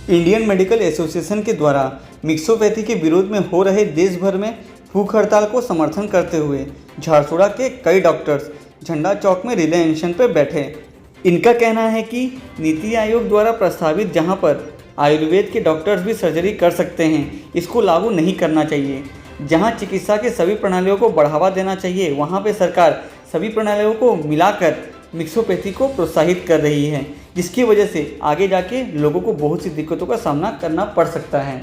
Indian medical association के द्वारा mixopathy के विरोध में हो रहे देश भर में भूख हड़ताल को समर्थन करते हुए झारसुगड़ा के कई डॉक्टर्स झंडा चौक में रिले एक्शन पर बैठे। इनका कहना है कि नीति आयोग द्वारा प्रस्तावित जहां पर आयुर्वेद के डॉक्टर्स भी सर्जरी कर सकते हैं, इसको लागू नहीं करना चाहिए। जहां चिकित्सा के सभी प्रणालियों को बढ़ावा देना चाहिए, वहां पे सरकार सभी प्रणालियों को मिलाकर मिक्सोपैथी को प्रोत्साहित कर रही है, जिसकी वजह से आगे जाके लोगों को बहुत सी दिक्कतों का सामना करना पड़ सकता है।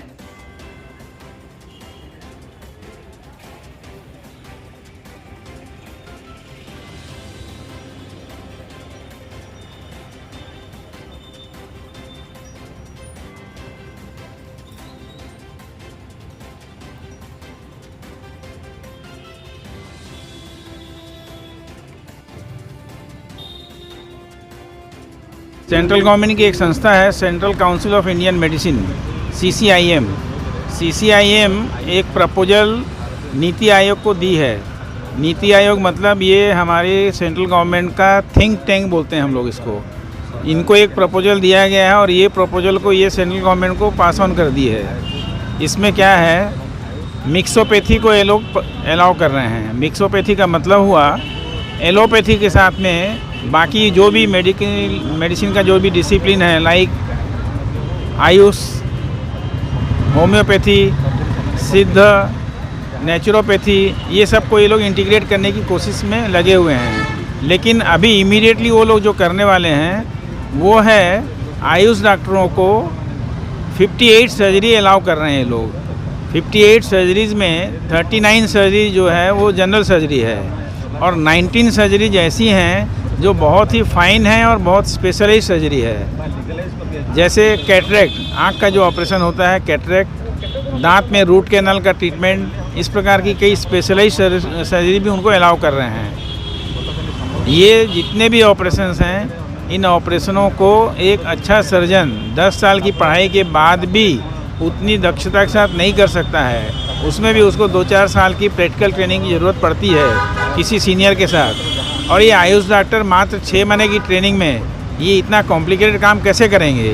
सेंट्रल गवर्नमेंट की एक संस्था है central council of Indian medicine CCIM। CCIM एक प्रपोजल नीति आयोग को दी है। नीति आयोग मतलब ये हमारे सेंट्रल गवर्नमेंट का थिंक टैंक बोलते हैं हम लोग इसको। इनको एक प्रपोजल दिया गया है और ये प्रपोजल को ये सेंट्रल गवर्नमेंट को पास ऑन कर दी है। इसमें क्या है, मिक्सोपैथी को ये लोग अलाउ कर रहे हैं। मिक्सोपैथी का मतलब हुआ एलोपैथी के साथ में बाकी जो भी मेडिसिन का जो भी डिसिप्लिन है, लाइक आयुष, होम्योपैथी, सिद्ध, नेचुरोपैथी, ये सब को ये लोग इंटीग्रेट करने की कोशिश में लगे हुए हैं। लेकिन अभी इमीडिएटली वो लोग जो करने वाले हैं वो है आयुष डॉक्टरों को 58 सर्जरी अलाउ कर रहे हैं लोग। 58 सर्जरीज़ में 39 सर्जरी जो है वो जनरल सर्जरी है और 19 सर्जरी जैसी हैं जो बहुत ही फाइन है और बहुत स्पेशलाइज सर्जरी है। जैसे कैटरेक्ट, आँख का जो ऑपरेशन होता है, कैटरेक्ट, दांत में रूट कैनाल का ट्रीटमेंट, इस प्रकार की कई स्पेशलाइज सर्जरी भी उनको अलाउ कर रहे हैं। ये जितने भी ऑपरेशंस हैं, इन ऑपरेशनों को एक अच्छा सर्जन 10 साल की पढ़ाई के बाद भी उतनी दक्षता के साथ नहीं कर सकता है। उसमें भी उसको 2-4 साल की प्रैक्टिकल ट्रेनिंग की ज़रूरत पड़ती है किसी सीनियर के साथ। और ये आयुष डॉक्टर मात्र 6 महीने की ट्रेनिंग में ये इतना कॉम्प्लिकेटेड काम कैसे करेंगे?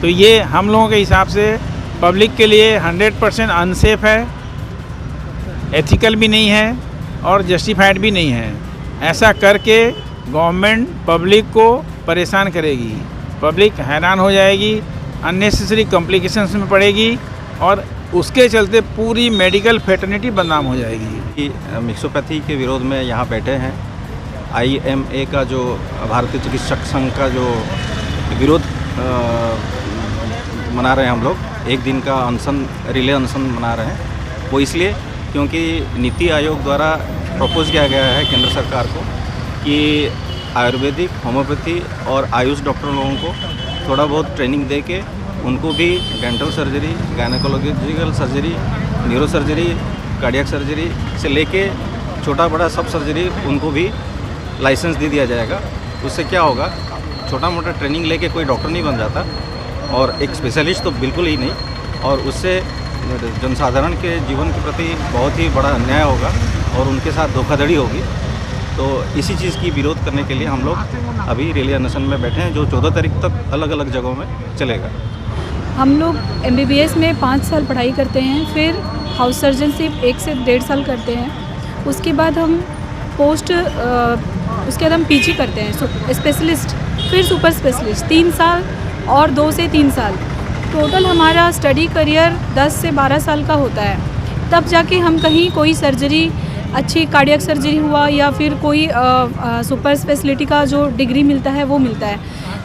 तो ये हम लोगों के हिसाब से पब्लिक के लिए 100% अनसेफ है, एथिकल भी नहीं है और जस्टिफाइड भी नहीं है। ऐसा करके गवर्नमेंट पब्लिक को परेशान करेगी, पब्लिक हैरान हो जाएगी, अननेसेसरी कॉम्प्लिकेशंस में पड़ेगी और उसके चलते पूरी मेडिकल फेटर्निटी बदनाम हो जाएगी। मिक्सोपैथी के विरोध में यहाँ बैठे हैं। IMA का जो भारतीय चिकित्सक संघ का जो विरोध मना रहे हैं हम लोग, एक दिन का अनशन, रिले अनशन मना रहे हैं। वो इसलिए क्योंकि नीति आयोग द्वारा प्रपोज किया गया है केंद्र सरकार को कि आयुर्वेदिक, होम्योपैथी और आयुष डॉक्टर लोगों को थोड़ा बहुत ट्रेनिंग दे के उनको भी dental surgery, gynaecological surgery, neuro surgery, cardiac surgery से लेके छोटा बड़ा सब सर्जरी उनको भी लाइसेंस दे दिया जाएगा। उससे क्या होगा, छोटा मोटा ट्रेनिंग लेके कोई डॉक्टर नहीं बन जाता और एक स्पेशलिस्ट तो बिल्कुल ही नहीं, और उससे जनसाधारण के जीवन के प्रति बहुत ही बड़ा अन्याय होगा और उनके साथ धोखाधड़ी होगी। तो इसी चीज़ की विरोध करने के लिए हम लोग अभी रिले अनशन में बैठे हैं, जो 14 तारीख तक अलग अलग जगहों में चलेगा। हम लोग MBBS में 5 साल पढ़ाई करते हैं, फिर हाउस सर्जनशिप 1 से 1.5 साल करते हैं। उसके बाद हम उसके बाद हम PG करते हैं, स्पेशलिस्ट, फिर सुपर स्पेशलिस्ट 3 साल और 2 से 3 साल। टोटल हमारा स्टडी करियर 10 से 12 साल का होता है। तब जाके हम कहीं कोई सर्जरी, अच्छी कार्डियक सर्जरी हुआ या फिर कोई सुपर स्पेशलिटी का जो डिग्री मिलता है वो मिलता है।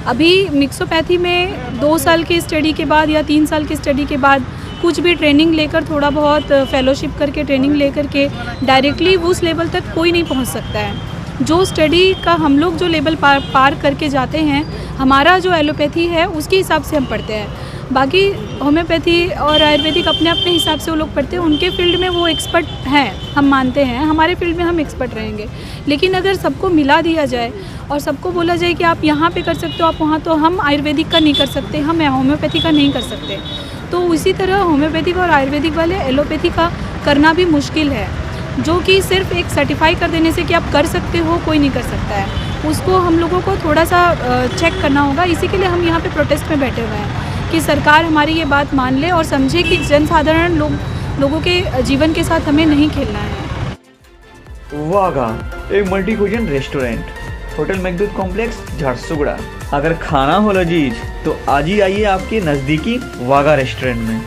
अभी मिक्सोपैथी में 2 साल की स्टडी के बाद या 3 साल की स्टडी के बाद कुछ भी ट्रेनिंग लेकर, थोड़ा बहुत फेलोशिप करके ट्रेनिंग लेकर के डायरेक्टली उस लेवल तक कोई नहीं पहुंच सकता है। जो स्टडी का हम लोग जो लेवल पार करके जाते हैं, हमारा जो एलोपैथी है उसके हिसाब से हम पढ़ते हैं। बाकी होम्योपैथी और आयुर्वेदिक अपने अपने हिसाब से वो लोग पढ़ते हैं, उनके फील्ड में वो एक्सपर्ट हैं, हम मानते हैं। हमारे फील्ड में हम एक्सपर्ट रहेंगे। लेकिन अगर सबको मिला दिया जाए और सबको बोला जाए कि आप यहाँ पे कर सकते हो, आप वहाँ, तो हम आयुर्वेदिक का नहीं कर सकते, हम होम्योपैथी का नहीं कर सकते। तो उसी तरह होम्योपैथिक और आयुर्वेदिक वाले एलोपैथी का करना भी मुश्किल है, जो कि सिर्फ एक सर्टिफाई कर देने से कि आप कर सकते हो कोई नहीं कर सकता है। उसको हम लोगों को थोड़ा सा चेक करना होगा। इसी के लिए हम यहाँ पे प्रोटेस्ट में बैठे हुए हैं कि सरकार हमारी ये बात मान ले और समझे कि जनसाधारण लोगों के जीवन के साथ हमें नहीं खेलना है। वागा, एक multi cuisine restaurant, hotel Meghdoot complex, Jharsuguda. अगर खाना हो लजीज तो आज ही आइए आपके नज़दीकी वागा रेस्टोरेंट में।